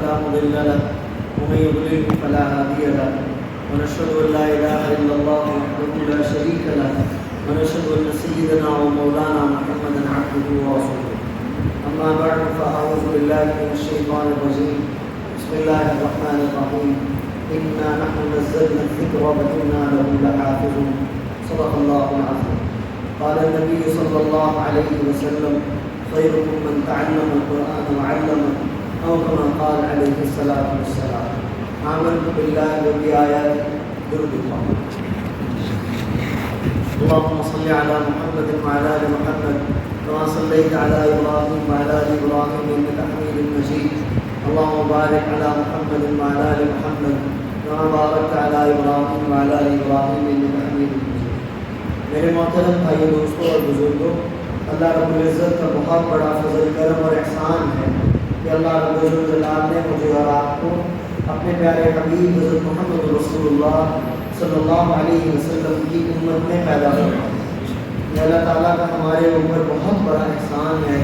فلا مضل له ومن يضلل فلا هادي له ونشهد أن لا إله إلا الله وحده لا شريك له ونشهد أن سيدنا ومولانا محمدا عبده ورسوله أما بعد فأعوذ بالله من الشيطان الرجيم بسم الله الرحمن الرحيم إنا نحن نزلنا الذكر وإنا له لحافظون صدق الله العظيم. قال النبي صلى الله عليه وسلم خيركم من تعلم القرآن وعلمه أو كما قال عليه الصلاة والسلام. آمنت بالله وبآياته درد الله. اللهم صل على محمد وعلى آل محمد كما صليت على إبراهيم وعلى آل إبراهيم إنك حميد مجيد. اللهم بارك على محمد وعلى آل محمد كما باركت على إبراهيم وعلى آل إبراهيم إنك حميد مجيد. میرے محترم بھائیو دوستوں اور بزرگوں، اللہ رب العزت کا بہت بڑا فضل کرم اور احسان ہے کہ اللہ رب الجلال نے مجھے اور آپ کو اپنے پیارے حبیب حضرت محمد رسول اللہ صلی اللہ علیہ وسلم کی امت میں پیدا کرنا. یہ اللہ تعالیٰ کا ہمارے اوپر بہت بڑا احسان ہے.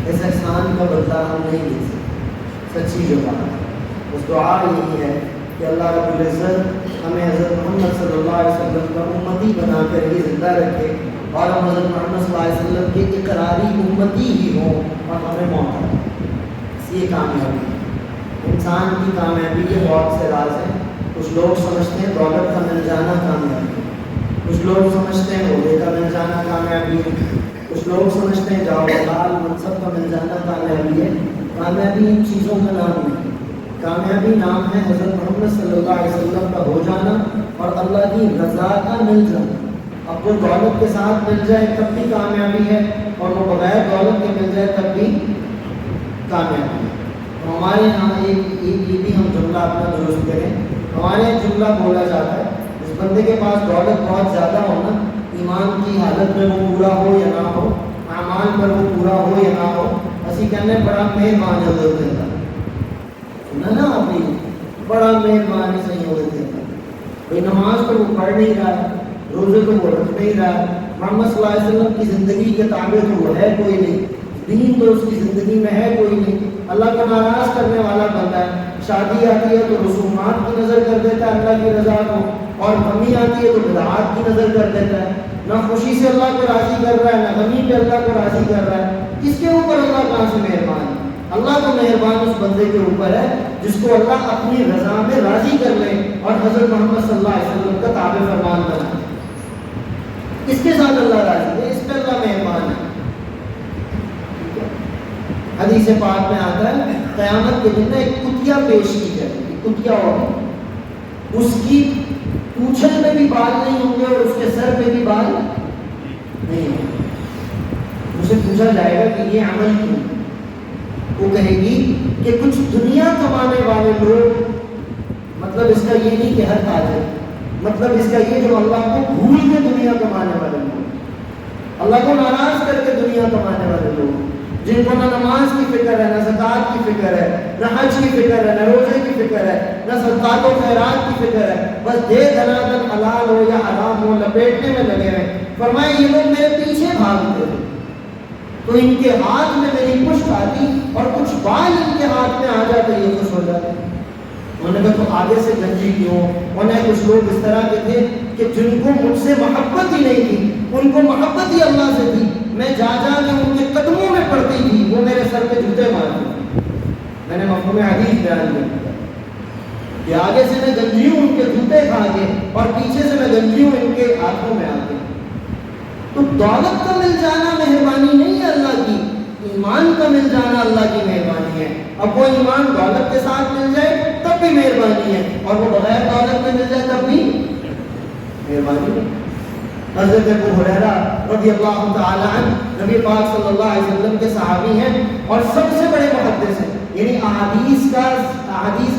اس احسان کا بدلہ ہم نہیں دے سکتے. سچی جو بات ہے اس دعا یہی ہے کہ اللہ رب العزت ہمیں حضرت محمد صلی اللہ علیہ وسلم کا امتی بنا کر ہی زندہ رکھے اور ہم حضرت محمد صلی اللہ علیہ وسلم کے اقراری امتی ہی ہوں اور ہمیں موت ہے. یہ کامیابی ہے. انسان کی کامیابی کے بہت سے راز ہیں. کچھ لوگ سمجھتے ہیں دولت کا مل جانا کامیابی ہے، کچھ لوگ سمجھتے ہیں عہدے کا مل جانا کامیابی ہے، کچھ لوگ سمجھتے ہیں جاؤ مال منصب کا مل جانا کامیابی ہے. کامیابی ان چیزوں کا نام نہیں. کامیابی نام ہے حضرت محمد صلی اللہ علیہ وسلم کا ہو جانا اور اللہ کی رضا کا مل جانا. اب وہ دولت کے ساتھ مل جائے تب بھی کامیابی ہے اور وہ بغیر دولت کے مل جائے تب بھی کامیابی ہے. ہمارے یہاں ایک یہ بھی ہم جملہ اپنا درست کریں. ہمارے یہاں جملہ بولا جاتا ہے جس بندے کے پاس دولت بہت زیادہ ہو نا، ایمان کی حالت میں وہ پورا ہو یا نہ ہو، اعمال پر وہ پورا ہو یا نہ ہو، اسی کہنے بڑا مہربان حضرت دیتا سنا نا آپ نے، بڑا مہربان صحیح ہو دیتا. بھائی نماز تو وہ پڑھ نہیں رہا، روزے تو وہ رکھ نہیں رہا، محمد صلی اللہ علیہ وسلم کی زندگی کے تابع تو وہ ہے کوئی نہیں، دین تو اس کی زندگی میں ہے کوئی نہیں، اللہ کو ناراض کرنے والا بندہ ہے. شادی آتی ہے تو رسومات کی نظر کر دیتا ہے اللہ کی رضا کو، اور غمی آتی ہے تو بدعات کی نظر کر دیتا ہے. نہ خوشی سے اللہ کو راضی کر رہا ہے نہ غمی پہ اللہ کو راضی کر رہا ہے. کس کے اوپر اللہ کہاں سے مہربان ہے؟ اللہ تو مہربان اس بندے کے اوپر ہے جس کو اللہ اپنی رضا میں راضی کر لے اور حضرت محمد صلی اللہ علیہ وسلم کا تابع فرمان بنا. اس کے ساتھ اللہ راضی ہے، اس پہ اللہ مہربان ہے. حدیث پاک میں آتا ہے قیامت کے دن میں ایک کتیا پیش کی جائے گی. کتیا ہوگی، اس کی پونچھل میں بھی بال نہیں ہوں گے اور اس کے سر پہ بھی بال نہیں ہوں گے. اسے پوچھا جائے گا کہ یہ عمل کیوں؟ وہ کہے گی کہ کچھ دنیا کمانے والے لوگ، مطلب اس کا یہ نہیں کہ ہر تاجر، مطلب اس کا یہ جو اللہ کو بھول کے دنیا کمانے والے لوگ، اللہ کو ناراض کر کے دنیا کمانے والے لوگ، جن کو نہ نماز کی فکر ہے، نہ زکوٰۃ کی فکر ہے، نہ حج کی فکر ہے، نہ روزے کی فکر ہے، نہ صدقات و خیرات کی فکر ہے، بس دے دھنادن حلال ہو یا حرام ہو لپیٹنے میں لگے ہیں. فرمائے یہ لوگ میرے پیچھے بھاگتے تھے تو ان کے ہاتھ میں میری پشت آتی اور کچھ بال ان کے ہاتھ میں آ جاتے یہ خوش ہو جاتے. انہوں نے کہا تو آگے سے گنجی کیوں؟ انہیں کچھ لوگ اس طرح کے تھے کہ جن کو مجھ سے محبت ہی نہیں تھی، ان کو محبت ہی اللہ سے تھی. میں جا جا کے ان کے قدموں میں پڑتی تھی، وہ میرے سر پہ جوتے مارتے. میں نے مفہوم حدیث بیان کیا کہ آگے سے میں گنجی ہوں ان کے جوتے کھا کے اور پیچھے سے میں گنجی ہوں ان کے ہاتھوں میں آ کے. تو دولت کا مل جانا مہربانی نہیں ہے اللہ کی، ایمان کا مل جانا اللہ کی مہربانی ہے. اب وہ ایمان دولت کے ساتھ مل جائے تب بھی مہربانی ہے اور وہ بغیر دولت میں مل جائے تب بھی مہربانی ہے. حضرت ابو ہریرہ رضی اللہ تعالی عنہ نبی پاک صلی اللہ علیہ وسلم کے صحابی ہیں اور سب سے بڑے محدث ہیں. یعنی احادیث کا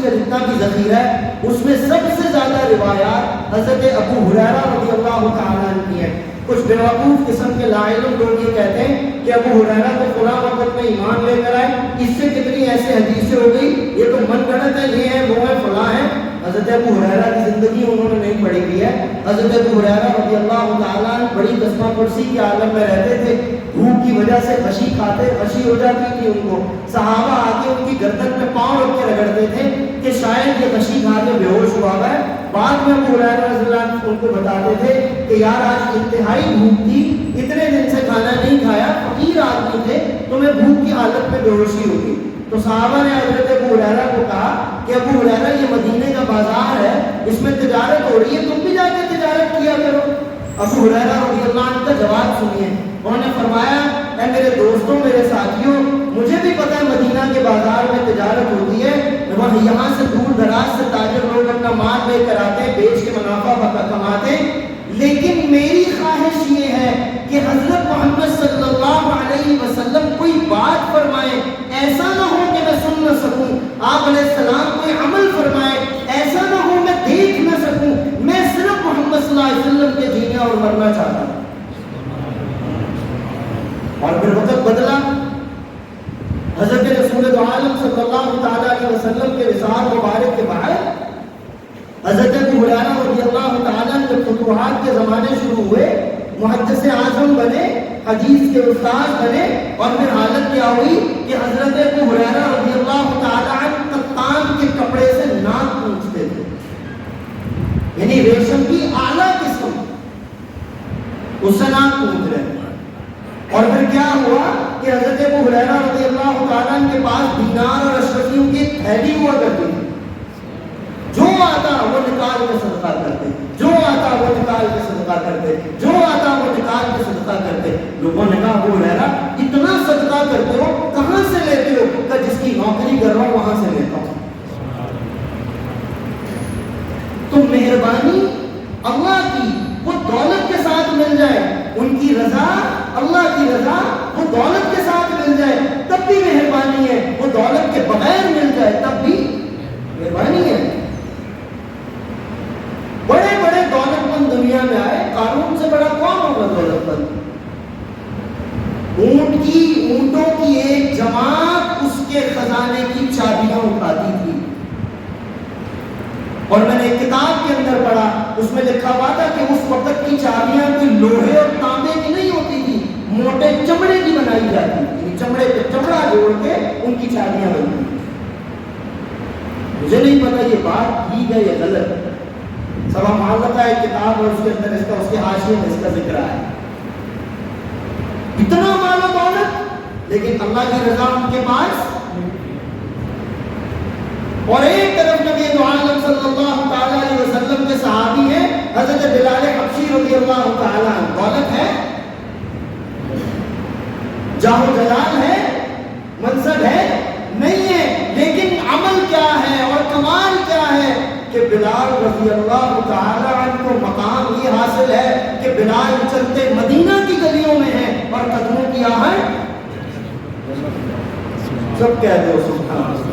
جتنا بھی ذخیرہ ہے اس میں سب سے زیادہ روایات حضرت ابو ہریرہ رضی اللہ تعالی عنہ کی ہیں. کچھ بیوقوف قسم کے لا علم لوگ یہ کہتے ہیں کہ ابو ہریرہ کو فلاں وقت میں ایمان لے کر آئے، اس سے کتنی ایسے حدیثیں ہو گئی، یہ تو من گھڑت ہے، یہ ہے وہ ہے فلاں ہے. حضرت ابو ہریرہ کی زندگی انہوں نے نہیں پڑھی ہوئی ہے. حضرت ابو ہریرہ رضی اللہ تعالیٰ عنہ بڑی قسمہ پرسی کے عالم میں رہتے تھے. بھوک کی وجہ سے غشی کھاتے، غشی ہو جاتی تھی ان کو، صحابہ آ کے ان کی گردن میں پاؤں رکھ کے رگڑتے تھے کہ شاید یہ غشی کھا کے بے ہوش ہوا ہے۔ بعد میں ابو ہریرہ رضی اللہ عنہ ان کو بتاتے تھے کہ یار آج انتہائی بھوک تھی، اتنے دن سے کھانا نہیں کھایا، فقیر آدمی تھے، تمہیں بھوک کی حالت میں بے ہوشی ہوگی۔ تو صحابہ نے حضرت ابو ہریرہ کو کہا کہ ابو ہریرہ یہ مدینے کا بازار ہے، اس میں تجارت ہو رہی ہے، تم بھی جا کے تجارت کیا کرو۔ ابو ہریرہ رضی اللہ عنہ کا جواب سنیے، انہوں نے فرمایا اے میرے دوستوں، میرے ساتھیوں، مجھے بھی پتہ ہے مدینہ کے بازار میں تجارت ہوتی ہے، وہاں یہاں سے دور دراز سے تاجر لوگ اپنا مال لے کر آتے ہیں، بیچ کے منافع کماتے ہیں، لیکن میری خواہش یہ ہے کہ حضرت محمد صلی اللہ علیہ وسلم کوئی بات فرمائے، ایسا نہ ہو کہ میں سن نہ سکوں، آپ علیہ السلام کوئی عمل فرمائے، ایسا نہ ہو میں دیکھ نہ سکوں، میں صرف محمد صلی اللہ علیہ وسلم کے جینا اور مرنا چاہتا ہوں۔ اور پھر وقت بدلا، حضرت رسول عالم صلی اللہ تعالیٰ علیہ وسلم کے وصال مبارک کے بعد حضرت ابو ہریرہ رضی اللہ تعالیٰ جب فتوحات کے زمانے شروع ہوئے، محدث اعظم بنے، حدیث کے استاد بنے، اور پھر حالت کیا ہوئی کہ حضرت ابو ہریرہ رضی اللہ تعالیٰ عنہ کتان کے کپڑے سے ناک پوچھتے تھے، یعنی ریشم کی اعلیٰ قسم، اس سے ناک پوچھ رہے ہیں۔ اور پھر کیا ہوا کہ حضرت ابو ہریرہ رضی اللہ تعالیٰ عنہ کے پاس دینار اور اشرفیوں کی تھیلی ہوا کرتی تھی، جو آتا وہ نکال کے صدقہ کرتے، جو آتا وہ نکال کے صدقہ کرتے، جو آتا وہ نکال کے صدقہ کرتے۔ لوگوں نے کہا ابو ہریرہ اتنا صدقہ کرتے ہو، کہاں سے لیتے ہو؟ کہ جس کی نوکری کر رہا ہوں وہاں سے لیتا ہوں۔ تو مہربانی اللہ کی وہ دولت کے ساتھ مل جائے، ان کی رضا، اللہ کی رضا وہ دولت کے ساتھ مل جائے تب بھی مہربانی ہے، وہ دولت کے بغیر مل جائے تب بھی مہربانی ہے۔ بڑے بڑے دولت مند دنیا میں آئے، قارون سے بڑا کون ہوگا دولت مند؟ اونٹوں کی ایک جماعت اس کے خزانے کی چابیاں اٹھاتی تھی، اور میں نے ایک کتاب کے اندر پڑھا، اس میں لکھا ہوا تھا کہ اس وقت کی چابیاں کوئی لوہے اور تانبے کی نہیں ہوتی تھی، موٹے چمڑے کی بنائی جاتی تھی، چمڑے پہ چمڑا جوڑ کے ان کی چابیاں بنتی تھی۔ مجھے نہیں پتا یہ بات ٹھیک ہے یا غلط، سبا معلقہ ایک کتاب اور اس کے اندر اس کے حاشیے میں اس کا ذکر ہے۔ اتنا مال و دولت لیکن اللہ کی رضا ان کے پاس، اور ایک طرف نبی عالم صلی اللہ تعالیٰ علیہ وسلم کے صحابی ہیں حضرت بلال حبشی رضی اللہ تعالیٰ عنہ، دولت ہے، جاہ و جلال ہے، منصب ہے نہیں ہے، لیکن عمل کیا ہے اور کمال کیا ہے کہ بلال رضی اللہ تعالیٰ عنہ کو مقام یہ حاصل ہے کہ بلال چلتے مدینہ کی گلیوں میں ہیں اور قدموں کی آہٹ سب کہہ دو سبحان اللہ۔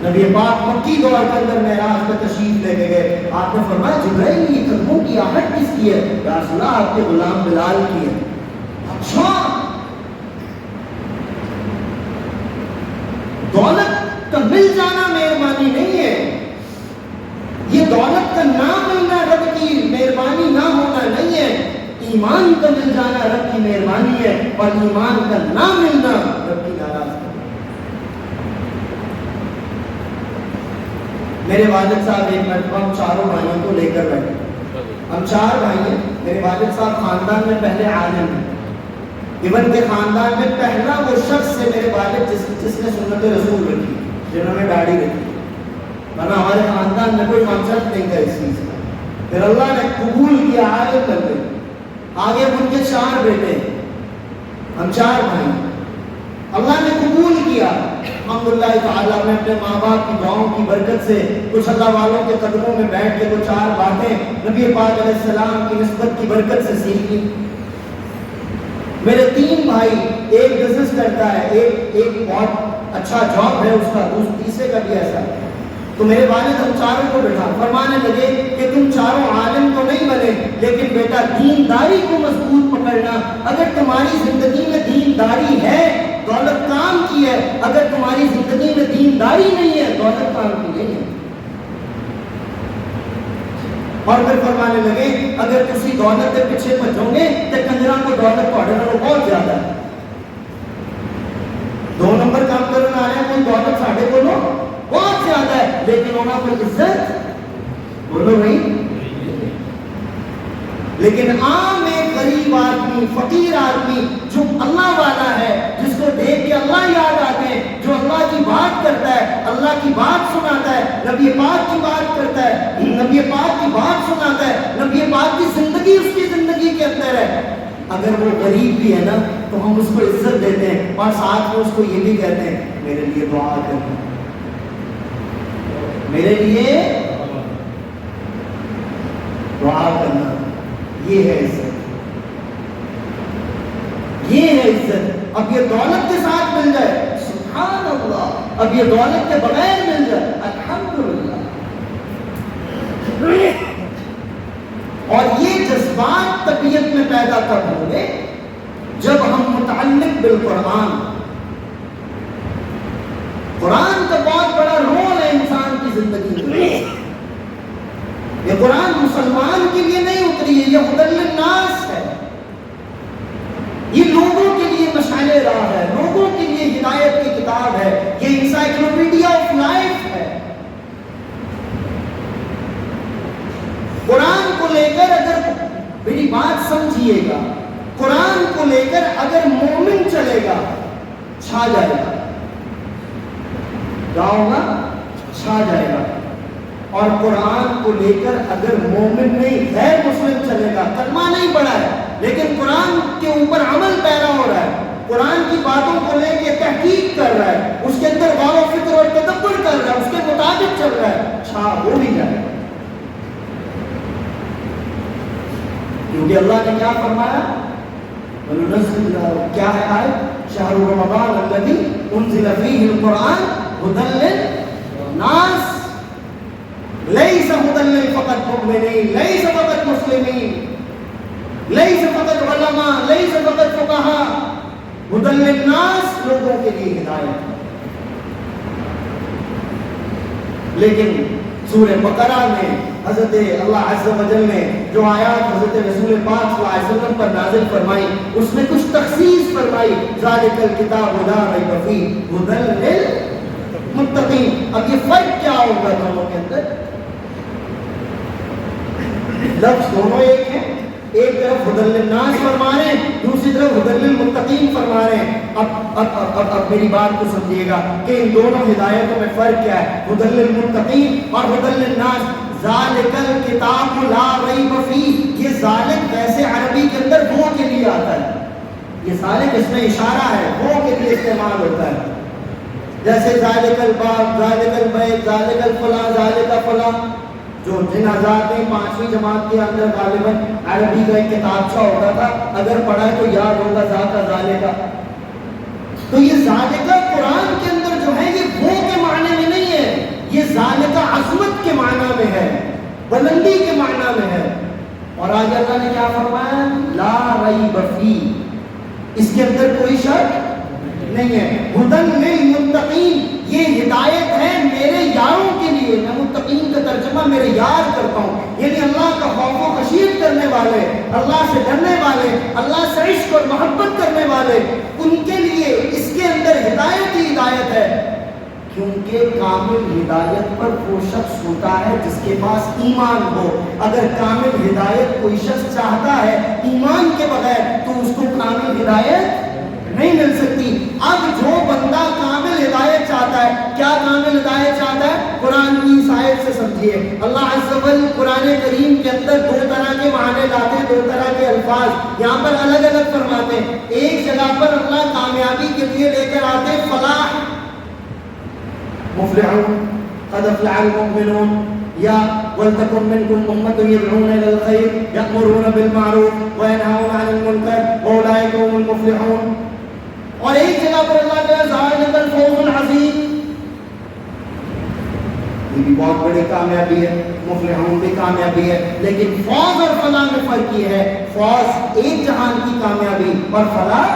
نبی پاک مکی دور کے اندر معراج میں تشریف لے کے گئے، آپ نے فرمایا جبرائیل یہ قدموں کی آہٹ کس کی ہے؟ یا رسول اللہ آپ کے غلام بلال کی ہے۔ اچھا، دولت کا مل جانا مہربانی نہیں ہے، یہ دولت کا نہ ملنا رب کی مہربانی نہ ہونا نہیں ہے، ایمان کا مل جانا رب کی مہربانی ہے، اور ایمان کا نہ ملنا رب کی ناراضگی۔ میرے والد صاحب ایک مرتبہ ہم چاروں بھائیوں کو لے کر بیٹھے، ہم چار بھائی ہیں، میرے والد صاحب خاندان میں پہلے عالم ہیں، ایون کے خاندان میں پہلا وہ شخص ہے میرے والد جس نے سنت رسول رکھی، جنہوں نے داڑھی رکھی، ورنہ ہمارے خاندان میں کوئی کانسیپٹ نہیں تھا اس چیز کا۔ پھر اللہ نے قبول کیا، عالم بن گئے، آگے ان کے 4 بیٹے، ہم 4 بھائی، اللہ نے قبول کیا الحمدللہ تعالیٰ۔ میں اپنے ماں باپ کی دعاؤں کی برکت سے کچھ اللہ والوں کے قدموں میں بیٹھ کے وہ 4 باتیں نبی پاک علیہ السلام کی نسبت کی برکت سے سیکھی۔ میرے 3 بھائی، ایک بزنس کرتا ہے، ایک بہت اچھا جاب ہے اس کا، تیسرے کا بھی ایسا ہے۔ تو میرے والد ہم چاروں کو بٹھا فرمانے لگے کہ تم چاروں عالم تو نہیں بنے، لیکن بیٹا دینداری کو مضبوط پکڑنا، اگر تمہاری زندگی میں دینداری ہے دولت کام کی ہے، اگر تمہاری زندگی میں دینداری نہیں ہے دولت کام کی نہیں ہے۔ اور پھر فرمانے لگے اگر تسی دولت کے پیچھے بھجو گے تو کنجراں کو دولت تھوڑے نالوں بہت زیادہ ہے. 2 نمبر کام کرنے والے ہیں کوئی دولت ساڈے کولوں بہت زیادہ ہے لیکن انہاں کو عزت بولو نہیں. لیکن عام ایک غریب آدمی فقیر آدمی جو اللہ والا ہے جس کو دیکھ کے اللہ یاد آتے ہیں, جو اللہ کی بات کرتا ہے, اللہ کی بات سناتا ہے, نبی پاک کی بات کرتا ہے, نبی پاک کی بات سناتا ہے, نبی پاک کی زندگی اس کی زندگی کے اندر ہے, اگر وہ غریب بھی ہے نا تو ہم اس کو عزت دیتے ہیں اور ساتھ میں اس کو یہ بھی کہتے ہیں میرے لیے دعا کرنا, میرے لیے دعا کرنا. یہ ہے عزت, یہ ہے عزت. اب یہ دولت کے ساتھ مل جائے سبحان اللہ, اب یہ دولت کے بغیر مل جائے الحمدللہ. اور یہ جذبات طبیعت میں پیدا کر ہوں گے جب ہم متعلق بالقرآن. قرآن کا بہت بڑا رول ہے انسان کی زندگی میں. یہ قرآن مسلمان کے لیے نہیں اتری ہے, یہ ہدی للناس ہے, یہ لوگوں کے لیے مشعل راہ ہے, لوگوں کے لیے ہدایت کی کتاب ہے, یہ انسائکلوپیڈیا آف لائف ہے. قرآن کو لے کر اگر میری بات سمجھیے گا, قرآن کو لے کر اگر مومن چلے گا چھا جائے گا, کیا ہوگا چھا جائے گا. اور قرآن کو لے کر اگر مومن نہیں غیر مسلم چلے گا, کلمہ نہیں پڑھا ہے لیکن قرآن کے اوپر عمل پیدا ہو رہا ہے, قرآن کی باتوں کو لے کے تحقیق کر رہا ہے, اس کے اندر غور و فکر اور تدبر کر رہا ہے, اس کے مطابق چل رہا ہے, چھا ہو بھی جائے. کیونکہ اللہ نے کیا فرمایا, کیا ہے آیت, شہر رمضان الذی انزل فیہ القرآن ھدی للناس لیس ھدی فقط مؤمنین, لیس فقط مسلمین, لیس فقط علماء, لیس فقط فقہاء, ھدی للناس لوگوں کے لیے ہدایت. لیکن سورہ بقرہ میں حضرت اللہ عز و جل نے جو آیات حضرت رسول پاک صلی اللہ علیہ وسلم پر نازل فرمائی اس میں کچھ تخصیص فرمائی, ذالک الکتاب لا ریب فیہ ھدی للمتقین. اب یہ فرق کیا ہوگا دونوں کے اندر؟ لفظ دونوں ایک ہیں, ایک طرف ھدی للناس فرما رہے ہیں, دوسری طرف ھدی للمتقین فرما رہے ہیں. اب میری بات کو سمجھیے گا کہ ان دونوں ہدایتوں میں فرق کیا ہے, ھدی للمتقین اور ھدی للناس. ذالک الکتاب لا ریب فیہ, یہ ذالک ویسے عربی کے اندر وہ کے لیے آتا ہے, یہ ذالک اس میں اشارہ ہے, وہ کے لیے استعمال ہوتا ہے. جیسے ذالک الباب, ذالک البیت, ذالک الفلاں, ذالک فلاں. جو جن حضرات نے 5ویں جماعت کے اندر غالباً عربی کا ایک کتابچہ ہوتا تھا, اگر پڑھا ہے تو یاد ہوگا ذاکا ذالکا. تو یہ ذالکا قرآن کے اندر جو ہے یہ وہ کے معنی میں نہیں ہے, یہ ذالکا عظمت کے معنی میں ہے, بلندی کے معنی میں ہے. اور آج اللہ نے کیا فرمایا, لا ریب فیہ, اس کے اندر کوئی شک نہیں ہے. ھدی للمتقین, یہ ہدایت ہے میرے یاروں کے لیے. میں متقین کا ترجمہ میرے یار کرتا ہوں, یعنی اللہ کا خوف و خشیت کرنے والے, اللہ سے ڈرنے والے, اللہ سے عشق اور محبت کرنے والے, ان کے لیے اس کے اندر ہدایت ہی ہدایت ہے. کیونکہ کامل ہدایت پر وہ شخص ہوتا ہے جس کے پاس ایمان ہو. اگر کامل ہدایت کوئی شخص چاہتا ہے ایمان کے بغیر تو اس کو کامل ہدایت نہیں مل سکتی. اب جو بندہ کامل ہدایت چاہتا ہے, کیا کامل ہدایت چاہتا ہے, قرآن کی اس آیت سے سمجھیے. اللہ عز و جل قرآن کریم کے اندر 2 طرح کے معنی لاتے ہیں, 2 طرح کے الفاظ یہاں پر الگ الگ فرماتے ہیں. ایک جگہ پر اللہ کامیابی کے لیے لے کر آتے ہیں فلاح, مفلحون, قد افلح المؤمنون, یا وَلْتَكُن مِّنكُمْ أُمَّةٌ يَدْعُونَ إِلَى الْخَيْرِ يَأْمُرُونَ بِالْمَعْرُوفِ وَيَنْهَوْنَ عَنِ الْمُنكَرِ وَأُولَٰئِكَ هُمُ الْمُفْلِحُونَ. اور ایک جگہ پر اللہ کہا ذَلِكَ الْفَوْزُ الْعَظِيمُ, یہ بھی بہت بڑی کامیابی ہے, مفلحون بھی کامیابی ہے. لیکن فوز اور فلاح میں فرق یہ ہے, فوز ایک جہان کی کامیابی اور فلاح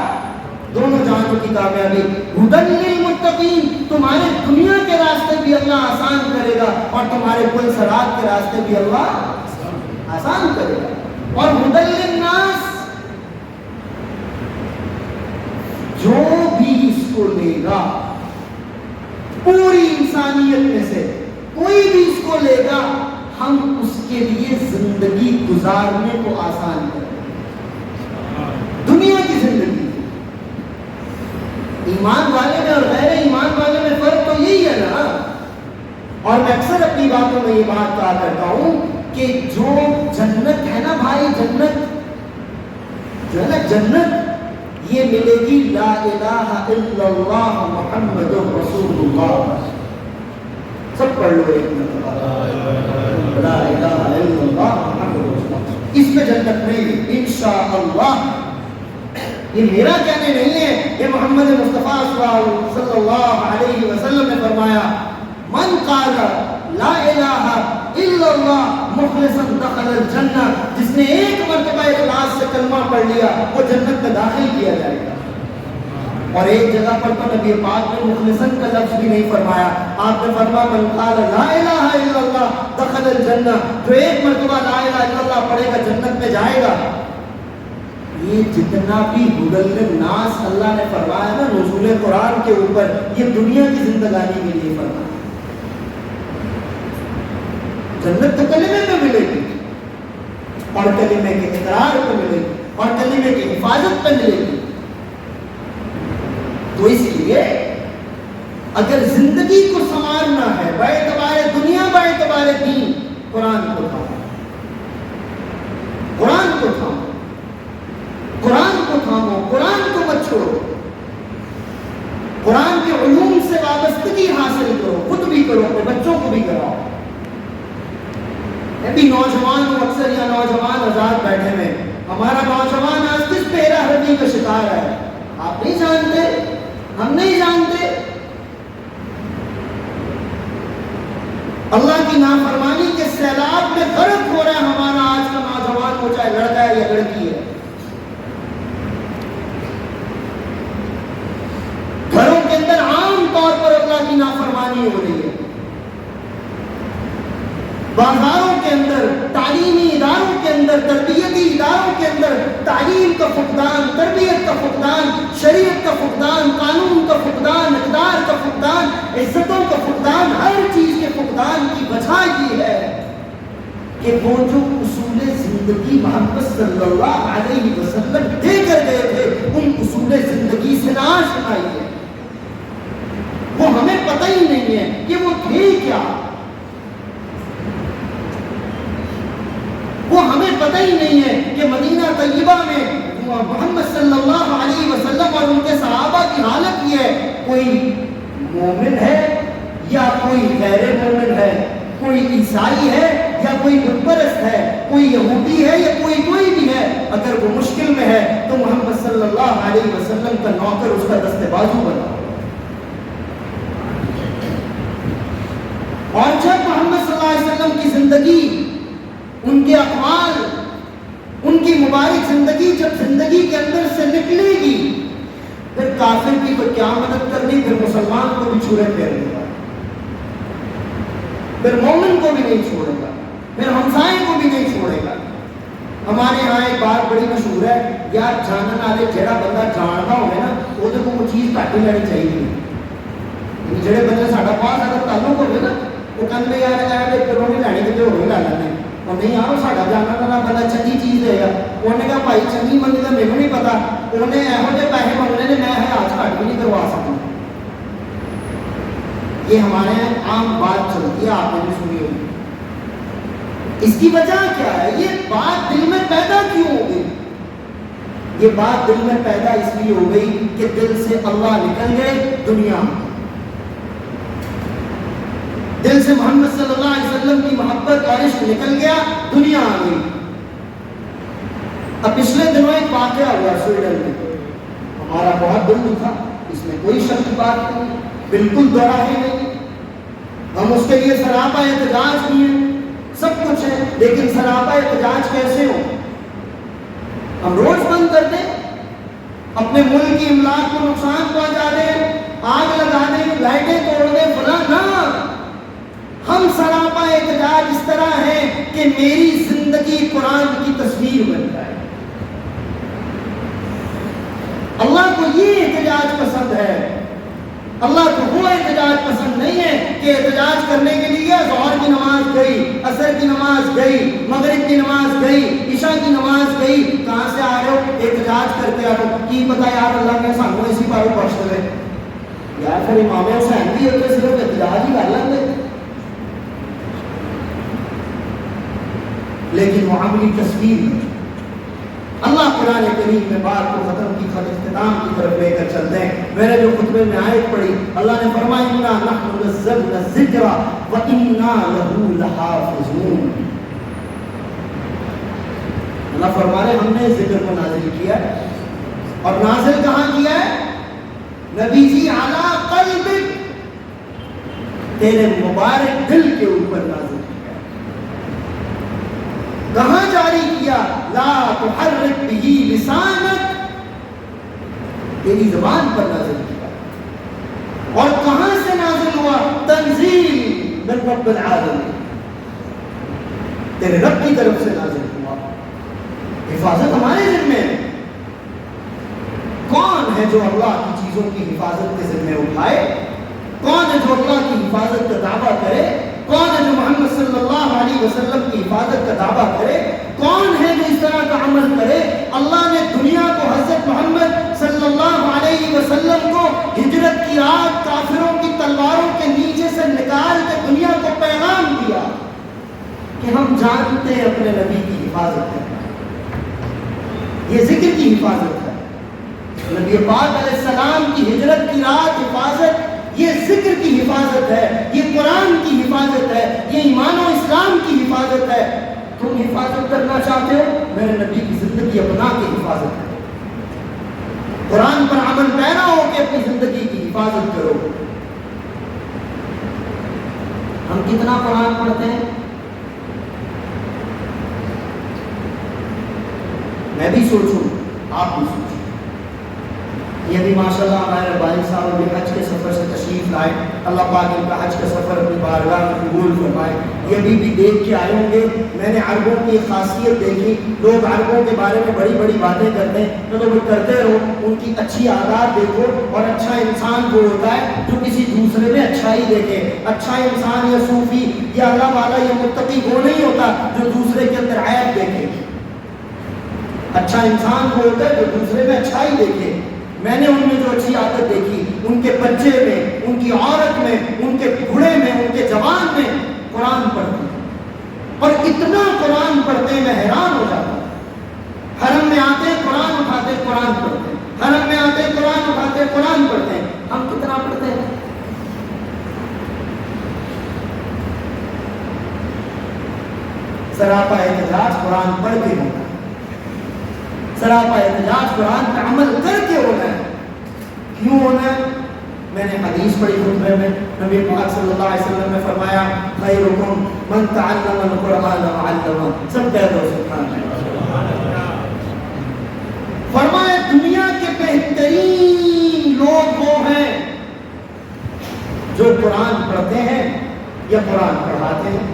دونوں جہانوں کی کامیابی. ھدی للمتقین, تمہارے دنیا کے راستے بھی اللہ آسان کرے گا اور تمہارے کل صراط کے راستے بھی اللہ آسان کرے گا. اور ہدی للناس، جو بھی اس کو لے گا پوری انسانیت میں سے کوئی بھی اس کو لے گا، ہم اس کے لیے زندگی گزارنے کو آسان کریں گے. دنیا کی زندگی، ایمان والے میں اور غیر ایمان والے میں فرق تو یہی ہے نا. اور میں اکثر اپنی باتوں میں یہ بات کہا کرتا ہوں کہ جو جنت ہے نا بھائی، جنت جو ہے نا، جنت یہ ملے گی لا الہ الا اللہ محمد رسول اللہ. سب پڑھ لو ایک مرتبہ لا الہ الا اللہ محمد رسول اللہ. اس میں جنت ملے گی انشاءاللہ. یہ میرا کہنے نہیں ہے، یہ محمد مصطفیٰ صلی اللہ علیہ وسلم نے فرمایا من قال لا الہ الا اللہ مخلصا دخل الجنہ، جس نے ایک مرتبہ اخلاص سے کلمہ پڑھ لیا وہ جنت میں داخل کیا جائے گا. اور ایک جگہ پر تو نبی پاک نے مخلصا کا لفظ بھی نہیں فرمایا، آپ نے فرمایا من قال لا الہ الا اللہ دخل الجنہ، جو ایک مرتبہ لا الہ الا اللہ پڑھے گا جنت میں جائے گا. یہ جتنا بھی ہدی للناس اللہ نے فرمایا نا نزول قرآن کے اوپر، یہ دنیا کی زندگانی کے لیے فرمایا. جنت تو کلمے میں ملے گی، اور کلمے کے اقرار پہ ملے گی، اور کلمے کی حفاظت پہ ملے گی. تو اس لیے اگر زندگی کو سنوارنا ہے باعتبار دنیا باعتبار دین، قرآن کو تھامو، قرآن کو تھامو، قرآن کو تھامو، قرآن کو مت چھوڑو. قرآن کے علوم سے وابستگی حاصل کرو، خود بھی کرو، اپنے بچوں کو بھی کراؤ. ابھی نوجوان اکثر یا نوجوان آزاد بیٹھے ہوئے، ہمارا نوجوان آج کس پیرا ہردی کا شکار ہے؟ آپ نہیں جانتے، ہم نہیں جانتے. اللہ کی نافرمانی کے سیلاب میں غرق ہو رہا ہے ہمارا آج کا نوجوان، ہو چاہے لڑکا ہے یا لڑکی ہے. گھروں کے اندر عام طور پر اللہ کی نافرمانی ہو رہی ہے. بازاروں کے اندر، تعلیمی اداروں کے اندر، تربیتی اداروں کے اندر تعلیم کا فقدان، تربیت کا فقدان، شریعت کا فقدان، قانون کا فقدان، اقدار کا فقدان، عزتوں کا فقدان، ہر چیز کے فقدان کی وجہ یہ ہے کہ وہ جو اصول زندگی محمد صلی اللہ علیہ وسلم دے کر گئے تھے، ان اصول زندگی سے ناآشنائی ہے. وہ ہمیں پتہ ہی نہیں ہے کہ وہ تھے کیا، وہ ہمیں پتہ ہی نہیں ہے کہ مدینہ طیبہ میں محمد صلی اللہ علیہ وسلم اور ان کے صحابہ کی حالت یہ ہے، کوئی مومن ہے یا کوئی غیر مومن ہے، کوئی عیسائی ہے یا کوئی بت پرست ہے، کوئی یہودی ہے یا کوئی بھی ہے، اگر وہ مشکل میں ہے تو محمد صلی اللہ علیہ وسلم کا نوکر اس کا دست بازو بنا. اور جب محمد صلی اللہ علیہ وسلم کی زندگی، ان کے اقوال، ان کی مبارک زندگی جب زندگی کے اندر سے نکلے گی، پھر کافر کی تو کیا مدد کرنی، پھر مسلمان کو بھی چھوڑے پھیرنے گا، پھر مومن کو بھی نہیں چھوڑے گا، پھر ہمسائے کو بھی نہیں چھوڑے گا. ہمارے یہاں ایک بات بڑی مشہور ہے، یار جاننے والے جڑا بندہ جانتا ہوگا نا وہ چیز گھٹ ہی لینی چاہیے. جڑے بندے ساڈا بہت زیادہ تعلق ہوگا نا وہ کہتے یار پھر نہیں لینی تو ہو لے لینا، اور نہیں آؤ ساڈا جانا والا بندہ چنگی چیز دے گا. انہیں کہا بھائی چنگی منگی تو میرے نہیں پتا، انہیں یہو ਜਿਹੇ پیسے منگنے نے میں ہاتھ گھٹ بھی نہیں کروا سکتا. یہ ہمارے یہاں عام بات چلتی ہے، آپ نے بھی سنی ہوگی. اس کی وجہ کیا ہے؟ یہ بات دل میں پیدا کیوں ہو گئی؟ یہ بات دل میں پیدا اس لیے ہو گئی کہ دل سے اللہ نکل گئے، دنیا، دل سے محمد صلی اللہ علیہ وسلم کی محبت اور عشق نکل گیا، دنیا آ گئی. اب پچھلے دنوں ایک واقعہ ہوا سویڈن میں، ہمارا بہت دل دکھا، اس میں کوئی شک کی بات نہیں، بالکل دوراہے نہیں. ہم اس کے لیے سراپا احتجاج بھی ہیں، سب کچھ ہے، لیکن سراپا احتجاج کیسے ہو؟ ہم روز بند کر دیں، اپنے ملک کی املاک کو نقصان پہنچا دیں، آگ لگا دیں، لائٹیں توڑ دیں، فلاں نہ. ہم سراپا احتجاج اس طرح ہے کہ میری زندگی زندگی قرآن کی تصویر بن جائے. اللہ کو یہ احتجاج پسند ہے. اللہ کو وہ احتجاج پسند نہیں ہے کہ احتجاج کرنے کے لیے ظہر کی نماز گئی, عصر کی نماز گئی, مغرب کی نماز گئی, عشاء کی نماز گئی, کہاں سے آ رہے ہو؟ احتجاج کر کے آ رہے ہو. کی پتا یار اللہ نے سانو اسی بارے بخش دے یار, پھر امام حسین بھی ہوتے صرف احتجاج ہی کر لیں گے. لیکن وہ عملی تصویر ہے. اللہ قرآن کریم میں بات کو ختم کی اختتام کی طرف لے کر چلتے ہیں. میں نے جو خطبے میں آیت پڑھی, اللہ نے فرمایا انا نحن نزلنا الذکر وانا له لحافظون. اللہ فرما رہے ہم نے ذکر کو نازل کیا ہے, اور نازل کہاں کیا ہے؟ نبی جی علی قلبک, تیرے مبارک دل کے اوپر نازل کیا. کہاں جاری کیا؟ لا تحرک به لسانک, تیری زبان پر نازل کیا. اور کہاں سے نازل ہوا؟ تنزیل من رب العالمین, تیرے رب کی طرف سے نازل ہوا. حفاظت ہمارے ذمے ہے. کون ہے جو اللہ کی چیزوں کی حفاظت کے ذمے اٹھائے؟ کون ہے جو اللہ کی حفاظت کا دعویٰ کرے؟ کون ہے جو محمد صلی اللہ علیہ وسلم کی حفاظت کا دعویٰ کرے؟ کون ہے جو اس طرح کا عمل کرے؟ اللہ نے دنیا کو, حضرت محمد صلی اللہ علیہ وسلم کو ہجرت کی رات کافروں کی تلواروں کے نیچے سے نکال کے دنیا کو پیغام دیا کہ ہم جانتے ہیں اپنے نبی کی حفاظت کرنا. یہ ذکر کی حفاظت ہے. نبی پاک علیہ السلام کی ہجرت کی رات حفاظت, یہ ذکر کی حفاظت ہے, یہ قرآن کی حفاظت ہے, یہ ایمان و اسلام کی حفاظت ہے. تم حفاظت کرنا چاہتے ہو, میرے نبی کی زندگی اپنا کے حفاظت کرو. قرآن پر عمل پیرا ہو کے اپنی زندگی کی حفاظت کرو. ہم کتنا قرآن پڑھتے ہیں؟ میں بھی سوچوں, آپ بھی سوچیں. یہ بھی ماشاءاللہ ہمارے ربانی صاحب ابھی حج کے سفر سے تشریف لائے. اللہ پاک ان کا حج کا سفر اپنی بارگاہ میں قبول فرمائے. یہ بھی دیکھ کے آئے ہوں گے. میں نے عربوں کی ایک خاصیت دیکھی, لوگ عربوں کے بارے میں بڑی بڑی باتیں کرتے ہیں, تو وہ کرتے رہو, ان کی اچھی عادات دیکھو. اور اچھا انسان وہ ہوتا ہے جو کسی دوسرے میں اچھائی دیکھے. اچھا انسان یا صوفی یا اللہ والا یا متقی وہ نہیں ہوتا جو دوسرے کے اندر عیب دیکھے. اچھا انسان وہ ہوتا ہے جو دوسرے میں اچھائی دیکھے. میں نے ان میں جو اچھی عادت دیکھی, ان کے بچے میں, ان کی عورت میں, ان کے بوڑھے میں, ان کے جوان میں قرآن پڑھتے ہیں. اور اتنا قرآن پڑھتے ہیں میں حیران ہو جاتا ہوں. حرم میں آتے قرآن اٹھاتے قرآن پڑھتے ہیں, حرم میں آتے قرآن اٹھاتے قرآن پڑھتے ہیں. ہم کتنا پڑھتے ہیں؟ سراپا احتجاج قرآن پڑھ کے ہونا ہے, سراپا احتجاج قرآن کا عمل کر کے ہونا ہے. کیوں ہونا ہے؟ میں نے حدیث پڑھی خطبے میں, نبی پاک صلی اللہ علیہ وسلم نے فرمایا خیرکم من تعلم القرآن وعلمہ. سب کہہ دو سبحان اللہ. فرمایا دنیا کے بہترین لوگ وہ ہیں جو قرآن پڑھتے ہیں یا قرآن پڑھاتے ہیں.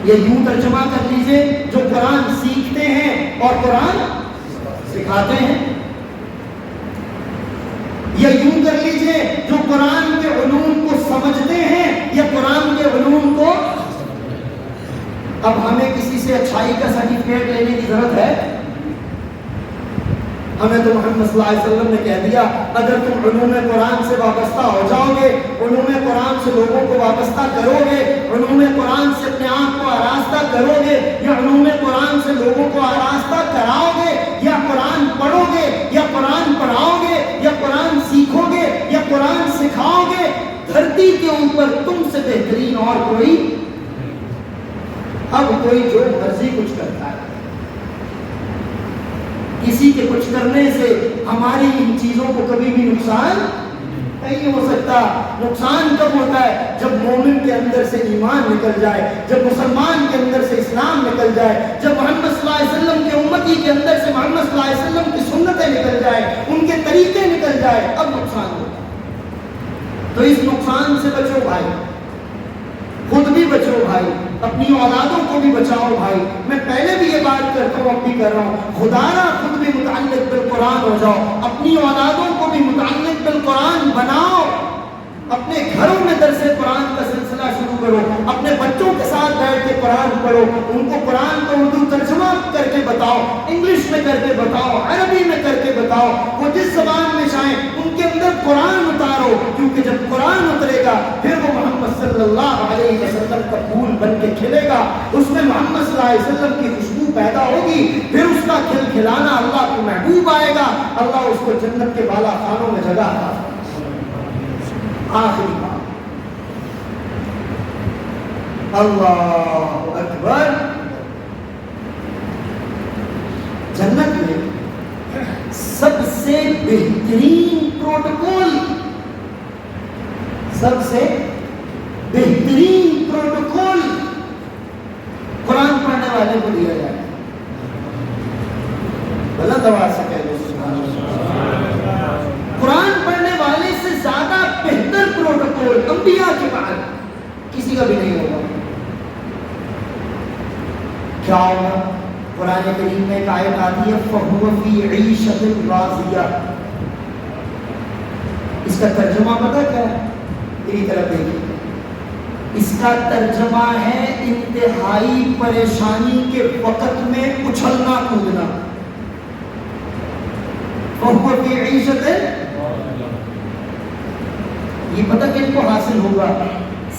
یہ یوں ترجمہ کر لیجئے, جو قرآن سیکھتے ہیں اور قرآن سکھاتے ہیں. یا یوں کر لیجئے, جو قرآن کے علوم کو سمجھتے ہیں یا قرآن کے علوم کو. اب ہمیں کسی سے اچھائی کا سرٹیفکیٹ لینے کی ضرورت ہے؟ ہمیں تو محمد صلی اللہ علیہ وسلم نے کہہ دیا اگر تم علوم قرآن سے وابستہ ہو جاؤ گے, علوم قرآن سے لوگوں کو وابستہ کرو گے, علوم قرآن سے اپنے آپ کو آراستہ کرو گے, یا علوم قرآن سے لوگوں کو آراستہ کراؤ گے, یا قرآن پڑھو گے, یا قرآن پڑھاؤ گے, یا قرآن سیکھو گے, یا قرآن سکھاؤ گے, دھرتی کے اوپر تم سے بہترین اور کوئی. اب کوئی جو مرضی کچھ کرتا ہے, کسی کے کچھ کرنے سے ہماری ان چیزوں کو کبھی بھی نقصان نہیں ہو سکتا. نقصان کب ہوتا ہے؟ جب مومن کے اندر سے ایمان نکل جائے, جب مسلمان کے اندر سے اسلام نکل جائے, جب محمد صلی اللہ علیہ وسلم کے امتی کے اندر سے محمد صلی اللہ علیہ وسلم کی سنتیں نکل جائے, ان کے طریقے نکل جائے, اب نقصان ہوتا ہے. تو اس نقصان سے بچو بھائی, خود بھی بچو بھائی, اپنی اولادوں کو بھی بچاؤ بھائی. میں پہلے بھی یہ بات کرتا ہوں، اب بھی کر رہا ہوں، خدا را خود بھی متعلق بالقرآن ہو جاؤ، اپنی اولادوں کو بھی متعلق بالقرآن بناؤ. اپنے گھروں میں درس قرآن کا سلسلہ شروع کرو، اپنے بچوں کے ساتھ بیٹھ کے قرآن پڑھو، ان کو قرآن کا اردو ترجمہ کر کے بتاؤ، انگلش میں کر کے بتاؤ، عربی میں کر کے بتاؤ، وہ جس زبان میں چاہیں ان کے اندر قرآن اتارو. کیونکہ جب قرآن اترے گا پھر وہ محمد صلی اللہ علیہ وسلم کا پھول بن کے کھلے گا، اس میں محمد صلی اللہ علیہ وسلم کی خوشبو پیدا ہوگی، پھر اس کا کھل کھلانا اللہ کو محبوب آئے گا، اللہ اس کو جنت کے بالا خانوں میں جگہ عطا فرمائے. آخری بات، اللہ اکبر. جنت میں سب سے بہترین پروٹوکول، سب سے بہترین پروٹوکول قرآن پڑھنے والے کو دیا جائے. بلند آواز سے کہہ دو سبحان اللہ. قرآن پڑھنے والے سے زیادہ بہتر پروٹوکول انبیاء کے بعد کسی کا بھی نہیں ہوگا. کیا ہوگا؟ قرآن کریم میں ایک آیت آتی ہے فَهُوَ فِي عِيشَةٍ رَاضِيَةٍ. اس کا ترجمہ پتہ کیا ہے؟ میری طرف دیکھیے، اس کا ترجمہ ہے انتہائی پریشانی کے وقت میں اچھلنا کودنا. فَهُوَ فِي عِيشَةٍ، یہ پتہ کن کو حاصل ہوگا؟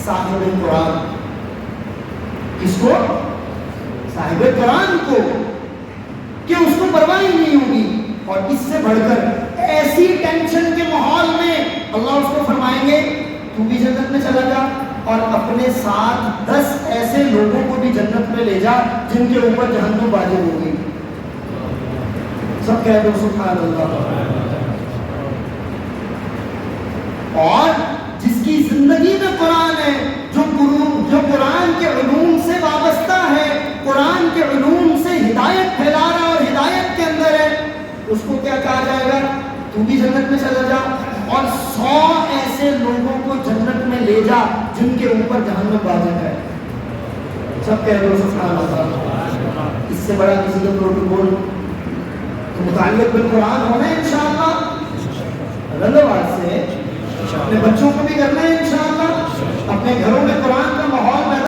صاحب قرآن. کس کو؟ صاحب قرآن کو، کہ اس کو پرواہ ہی نہیں ہوگی. اور اس سے بڑھ کر ایسی ٹینشن کے ماحول میں اللہ اس کو فرمائیں گے تو بھی جنت میں چلا جا اور اپنے ساتھ 10 ایسے لوگوں کو بھی جنت میں لے جا جن کے اوپر جہنم واجب ہوگی. سب کہہ دو سبحان اللہ. اور جس کی زندگی میں قرآن ہے، جو قرآن کے علوم سے وابستہ ہے، قرآن کے علوم سے ہدایت پھیلا رہا اور ہدایت کے اندر ہے، اس کو کیا کہا جائے گا؟ تو بھی جنت میں چلا جا اور 100 ایسے لوگوں کو جنت میں لے جا جن کے اوپر جہنم واجب ہے. سب کہہ دو سبحان اللہ. اس سے بڑا کسی کا پروٹوکول متعلق بالقرآن ہونا ہے انشاءاللہ. رلوات سے اپنے بچوں کو بھی کرنا ہے انشاءاللہ، اپنے گھروں میں قرآن